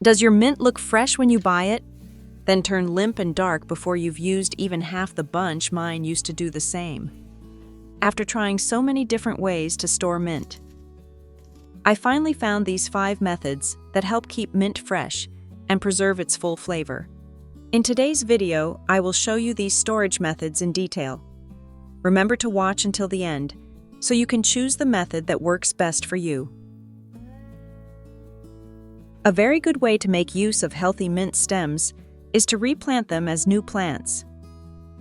Does your mint look fresh when you buy it? Then turn limp and dark before you've used even half the bunch. Mine used to do the same. After trying so many different ways to store mint, I finally found these 5 methods that help keep mint fresh and preserve its full flavor. In today's video, I will show you these storage methods in detail. Remember to watch until the end, so you can choose the method that works best for you. A very good way to make use of healthy mint stems is to replant them as new plants.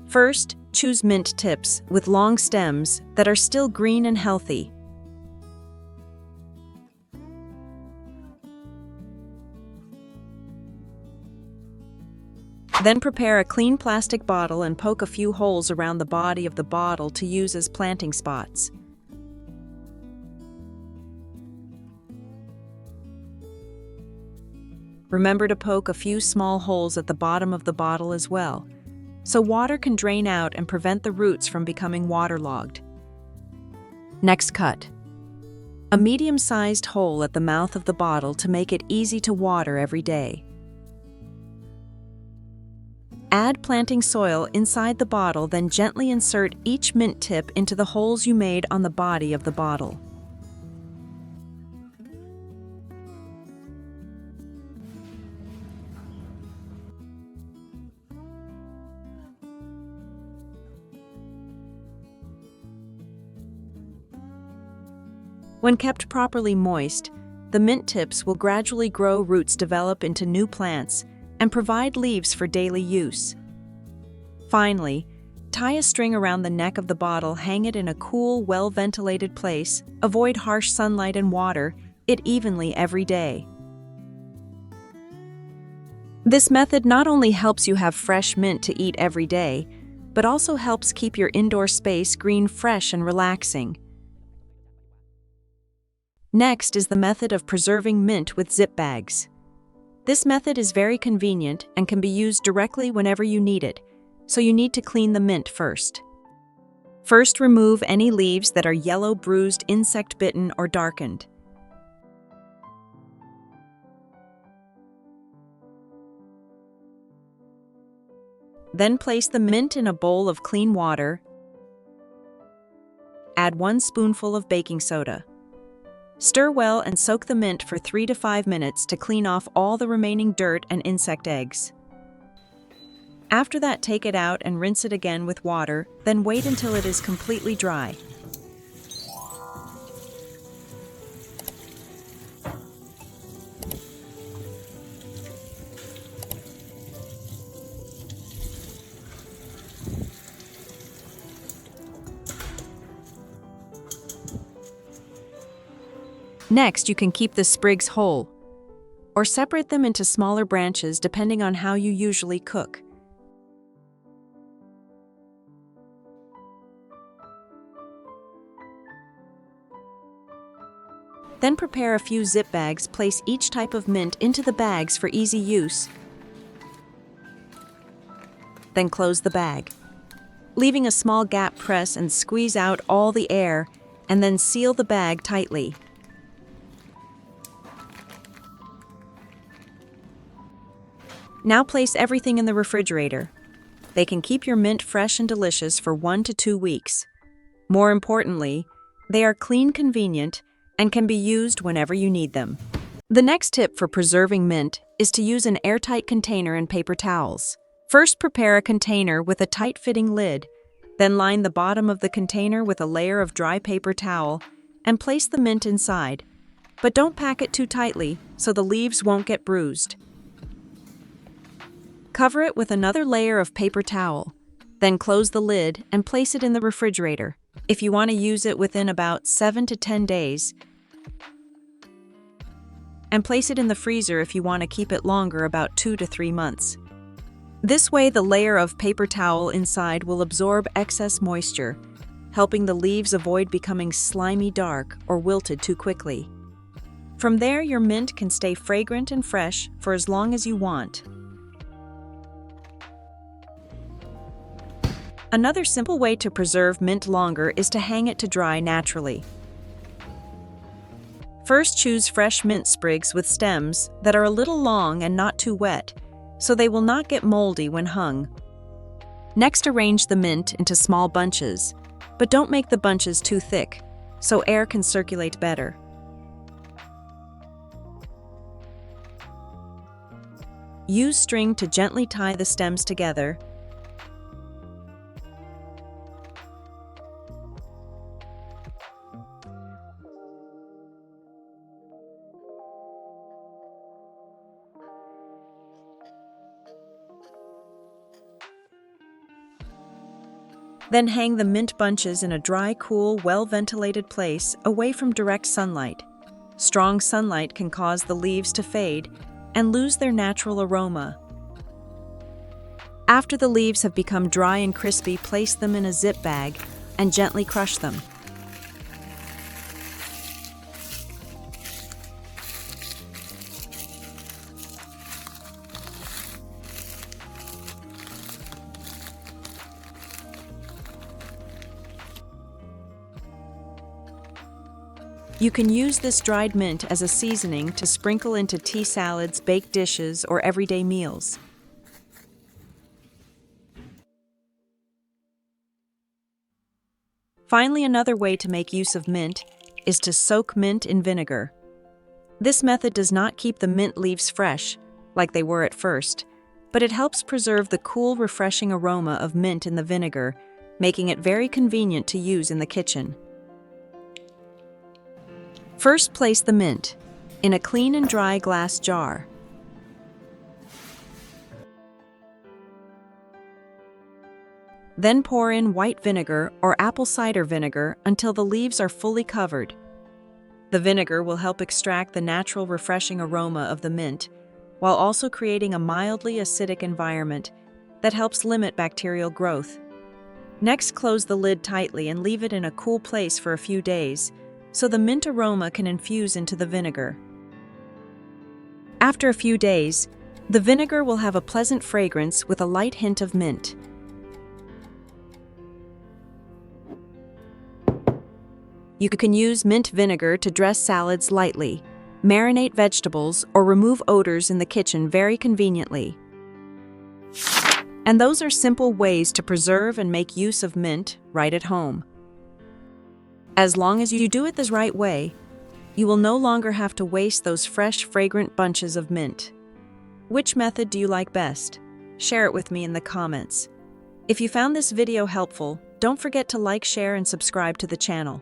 First, choose mint tips with long stems that are still green and healthy. Then prepare a clean plastic bottle and poke a few holes around the body of the bottle to use as planting spots. Remember to poke a few small holes at the bottom of the bottle as well, so water can drain out and prevent the roots from becoming waterlogged. Next, cut a medium-sized hole at the mouth of the bottle to make it easy to water every day. Add planting soil inside the bottle, then gently insert each mint tip into the holes you made on the body of the bottle. When kept properly moist, the mint tips will gradually grow, roots develop into new plants, and provide leaves for daily use. Finally, tie a string around the neck of the bottle, hang it in a cool, well-ventilated place, avoid harsh sunlight and water it evenly every day. This method not only helps you have fresh mint to eat every day, but also helps keep your indoor space green, fresh, and relaxing. Next is the method of preserving mint with zip bags. This method is very convenient and can be used directly whenever you need it, so you need to clean the mint first. First, remove any leaves that are yellow, bruised, insect-bitten, or darkened. Then place the mint in a bowl of clean water. Add 1 spoonful of baking soda. Stir well and soak the mint for 3 to 5 minutes to clean off all the remaining dirt and insect eggs. After that, take it out and rinse it again with water, then wait until it is completely dry. Next, you can keep the sprigs whole, or separate them into smaller branches depending on how you usually cook. Then prepare a few zip bags, place each type of mint into the bags for easy use. Then close the bag. Leaving a small gap, press and squeeze out all the air, and then seal the bag tightly. Now place everything in the refrigerator. They can keep your mint fresh and delicious for 1 to 2 weeks. More importantly, they are clean, convenient, and can be used whenever you need them. The next tip for preserving mint is to use an airtight container and paper towels. First, prepare a container with a tight-fitting lid, then line the bottom of the container with a layer of dry paper towel and place the mint inside. But don't pack it too tightly so the leaves won't get bruised. Cover it with another layer of paper towel, then close the lid and place it in the refrigerator if you want to use it within about 7 to 10 days, and place it in the freezer if you want to keep it longer, about 2 to 3 months. This way, the layer of paper towel inside will absorb excess moisture, helping the leaves avoid becoming slimy, dark, or wilted too quickly. From there, your mint can stay fragrant and fresh for as long as you want. Another simple way to preserve mint longer is to hang it to dry naturally. First, choose fresh mint sprigs with stems that are a little long and not too wet, so they will not get moldy when hung. Next, arrange the mint into small bunches, but don't make the bunches too thick, so air can circulate better. Use string to gently tie the stems together. Then hang the mint bunches in a dry, cool, well-ventilated place away from direct sunlight. Strong sunlight can cause the leaves to fade and lose their natural aroma. After the leaves have become dry and crispy, place them in a zip bag and gently crush them. You can use this dried mint as a seasoning to sprinkle into tea salads, baked dishes, or everyday meals. Finally, another way to make use of mint is to soak mint in vinegar. This method does not keep the mint leaves fresh, like they were at first, but it helps preserve the cool, refreshing aroma of mint in the vinegar, making it very convenient to use in the kitchen. First, place the mint in a clean and dry glass jar. Then pour in white vinegar or apple cider vinegar until the leaves are fully covered. The vinegar will help extract the natural refreshing aroma of the mint, while also creating a mildly acidic environment that helps limit bacterial growth. Next, close the lid tightly and leave it in a cool place for a few days, so the mint aroma can infuse into the vinegar. After a few days, the vinegar will have a pleasant fragrance with a light hint of mint. You can use mint vinegar to dress salads lightly, marinate vegetables, or remove odors in the kitchen very conveniently. And those are simple ways to preserve and make use of mint right at home. As long as you do it the right way, you will no longer have to waste those fresh, fragrant bunches of mint. Which method do you like best? Share it with me in the comments. If you found this video helpful, don't forget to like, share, and subscribe to the channel.